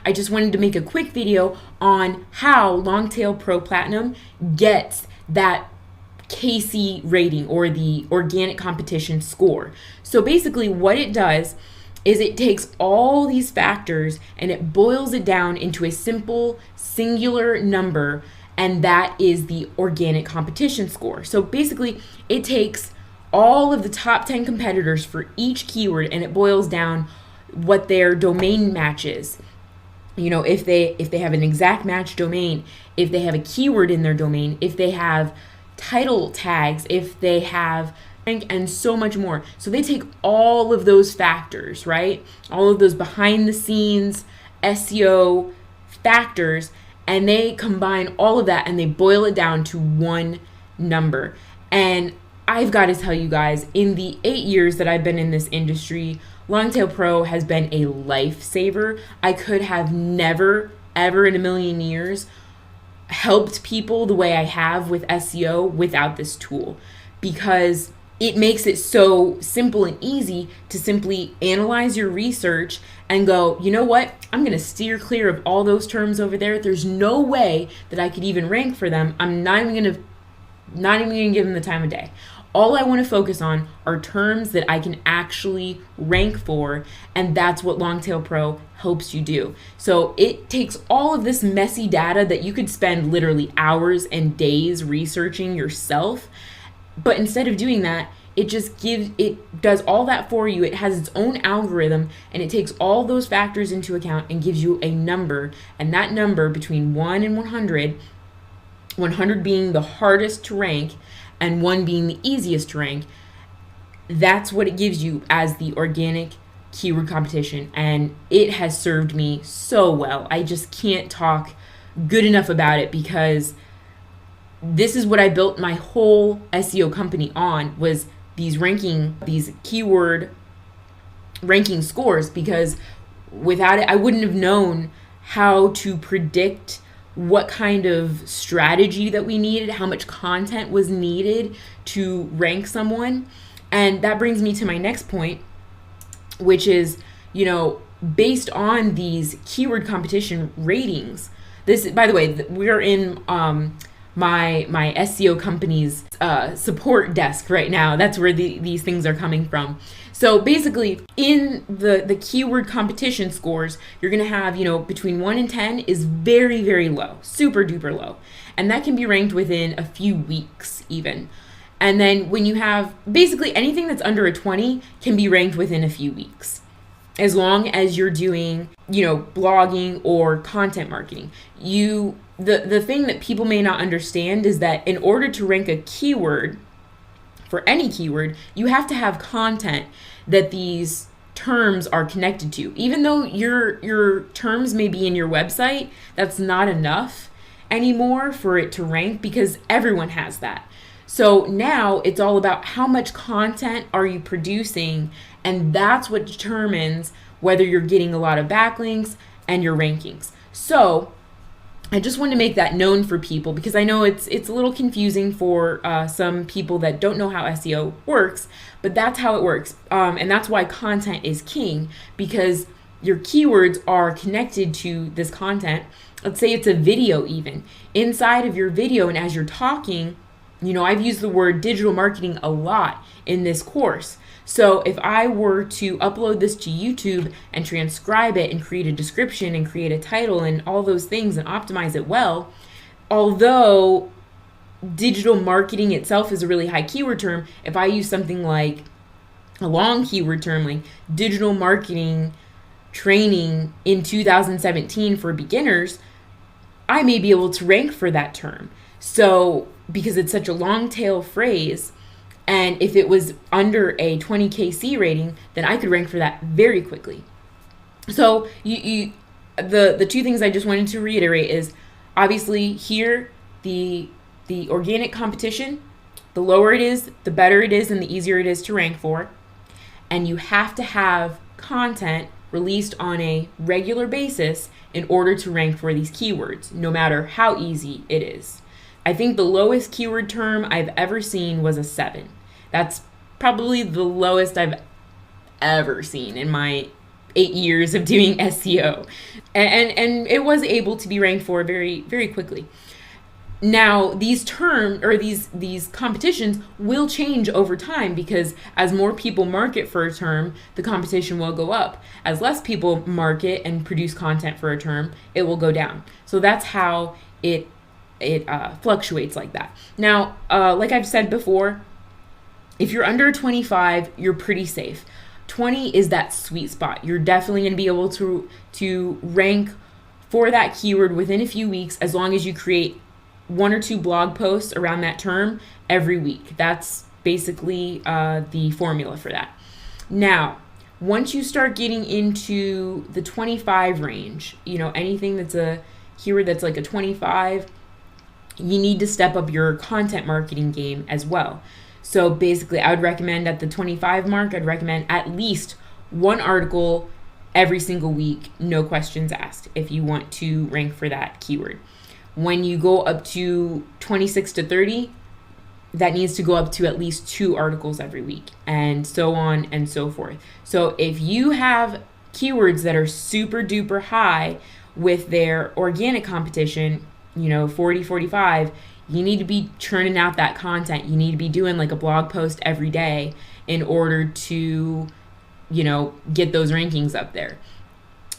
I just wanted to make a quick video on how Longtail Pro Platinum gets that KC rating, or the organic competition score. So basically what it does is it takes all these factors and it boils it down into a simple singular number, and that is the organic competition score. So basically it takes all of the top 10 competitors for each keyword and it boils down what their domain match is. You know, if they have an exact match domain, if they have a keyword in their domain, if they have title tags, if they have rank, and so much more. So they take all of those factors, right? All of those behind the scenes SEO factors, and they combine all of that and they boil it down to one number. And I've got to tell you guys, in the 8 years that I've been in this industry, Longtail Pro has been a lifesaver. I could have never, ever in a million years helped people the way I have with SEO without this tool, because it makes it so simple and easy to simply analyze your research and go, you know what, I'm going to steer clear of all those terms over there. There's no way that I could even rank for them. I'm not even going to give them the time of day. All I want to focus on are terms that I can actually rank for, and that's what Longtail Pro helps you do. So it takes all of this messy data that you could spend literally hours and days researching yourself, but instead of doing that, it does all that for you. It has its own algorithm, and it takes all those factors into account and gives you a number, and that number between 1 and 100, 100 being the hardest to rank, and 1 being the easiest to rank, that's what it gives you as the organic keyword competition. And it has served me so well. I just can't talk good enough about it, because this is what I built my whole SEO company on, was these keyword ranking scores, because without it, I wouldn't have known how to predict what kind of strategy that we needed, how much content was needed to rank someone. And that brings me to my next point, which is, you know, based on these keyword competition ratings. This, by the way, we're in my SEO company's support desk right now. That's where these things are coming from. So basically, in the keyword competition scores, you're going to have, you know, between 1 and 10 is very, very low, super duper low. And that can be ranked within a few weeks even. And then when you have basically anything that's under a 20 can be ranked within a few weeks, as long as you're doing, you know, blogging or content marketing. The thing that people may not understand is that in order to rank a keyword, for any keyword, you have to have content that these terms are connected to. Even though your terms may be in your website, that's not enough anymore for it to rank, because everyone has that. So now it's all about how much content are you producing, and that's what determines whether you're getting a lot of backlinks and your rankings. So I just want to make that known for people, because I know it's a little confusing for some people that don't know how SEO works, but that's how it works. And that's why content is king, because your keywords are connected to this content. Let's say it's a video even. Inside of your video, and as you're talking, you know, I've used the word digital marketing a lot in this course. So if I were to upload this to YouTube and transcribe it and create a description and create a title and all those things and optimize it well, although digital marketing itself is a really high keyword term, if I use something like a long keyword term like digital marketing training in 2017 for beginners, I may be able to rank for that term. So because it's such a long tail phrase, and if it was under a 20 KC rating, then I could rank for that very quickly. So the two things I just wanted to reiterate is, obviously here, the organic competition, the lower it is, the better it is and the easier it is to rank for. And you have to have content released on a regular basis in order to rank for these keywords, no matter how easy it is. I think the lowest keyword term I've ever seen was a 7. That's probably the lowest I've ever seen in my 8 years of doing SEO, and it was able to be ranked for very, very quickly. Now, these these competitions will change over time, because as more people market for a term, the competition will go up. As less people market and produce content for a term, it will go down. So that's how it fluctuates like that. Now, like I've said before, if you're under 25, you're pretty safe. 20 is that sweet spot. You're definitely going to be able to rank for that keyword within a few weeks, as long as you create 1 or 2 blog posts around that term every week. That's basically the formula for that. Now, once you start getting into the 25 range, anything that's a keyword that's like a 25, you need to step up your content marketing game as well. So basically, I would recommend at the 25 mark, I'd recommend at least 1 article every single week, no questions asked, if you want to rank for that keyword. When you go up to 26 to 30, that needs to go up to at least 2 articles every week, and so on and so forth. So if you have keywords that are super duper high with their organic competition, 40, 45, you need to be churning out that content. You need to be doing like a blog post every day in order to, get those rankings up there.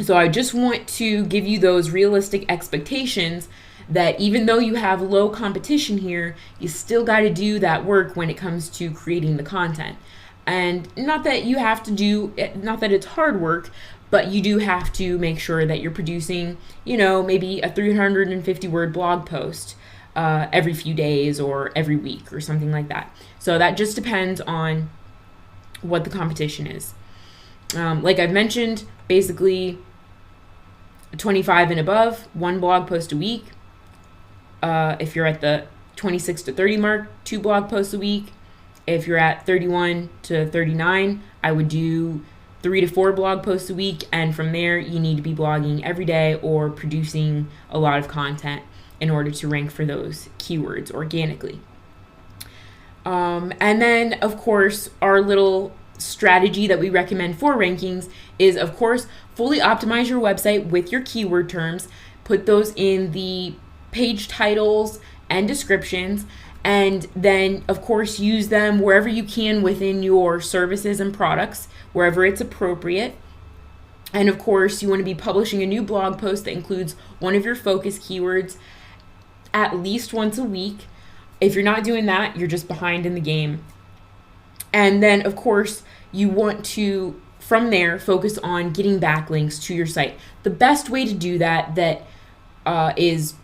So I just want to give you those realistic expectations that even though you have low competition here, you still got to do that work when it comes to creating the content. And not that it's hard work, but you do have to make sure that you're producing, maybe a 350 word blog post every few days or every week or something like that. So that just depends on what the competition is. Like I've mentioned, basically 25 and above, 1 blog post a week. If you're at the 26 to 30 mark, 2 blog posts a week. If you're at 31 to 39, I would do 3 to 4 blog posts a week. And from there, you need to be blogging every day or producing a lot of content in order to rank for those keywords organically. And then, of course, our little strategy that we recommend for rankings is, of course, fully optimize your website with your keyword terms. Put those in the page titles and descriptions, and then, of course, use them wherever you can within your services and products, wherever it's appropriate. And, of course, you want to be publishing a new blog post that includes one of your focus keywords at least once a week. If you're not doing that, you're just behind in the game. And then, of course, you want to, from there, focus on getting backlinks to your site. The best way to do that is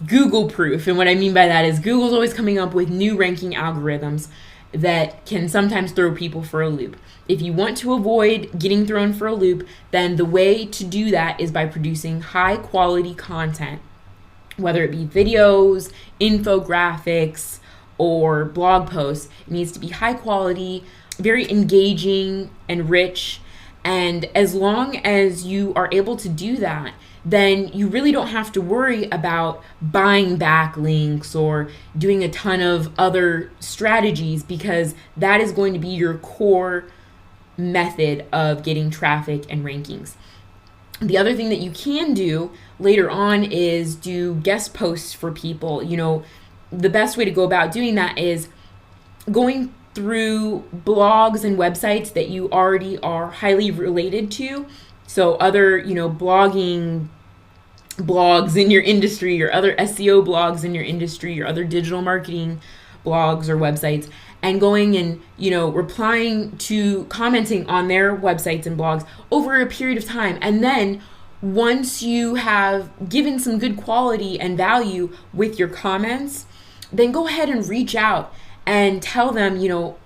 Google proof. And what I mean by that is Google's always coming up with new ranking algorithms that can sometimes throw people for a loop. If you want to avoid getting thrown for a loop, then the way to do that is by producing high quality content, whether it be videos, infographics, or blog posts. It needs to be high quality, very engaging and rich. And as long as you are able to do that, then you really don't have to worry about buying backlinks or doing a ton of other strategies, because that is going to be your core method of getting traffic and rankings. The other thing that you can do later on is do guest posts for people. The best way to go about doing that is going through blogs and websites that you already are highly related to. So other, blogging blogs in your industry, or other SEO blogs in your industry, or other digital marketing blogs or websites, and going and, replying to, commenting on their websites and blogs over a period of time. And then once you have given some good quality and value with your comments, then go ahead and reach out and tell them,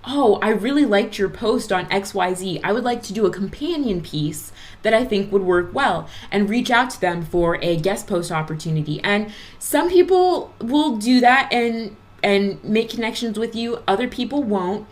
oh, I really liked your post on XYZ. I would like to do a companion piece that I think would work well, and reach out to them for a guest post opportunity. And some people will do that and make connections with you. Other people won't,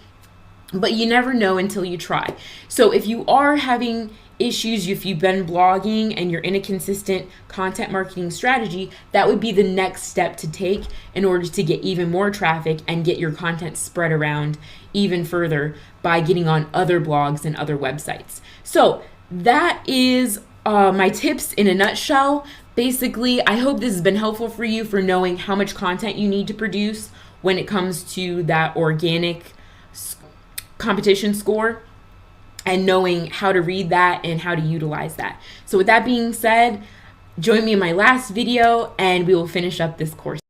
but you never know until you try. So if you are having issues, if you've been blogging and you're in a consistent content marketing strategy, that would be the next step to take in order to get even more traffic and get your content spread around even further by getting on other blogs and other websites. So that is my tips in a nutshell. Basically, I hope this has been helpful for you for knowing how much content you need to produce when it comes to that organic competition score, and knowing how to read that and how to utilize that. So with that being said, join me in my last video and we will finish up this course.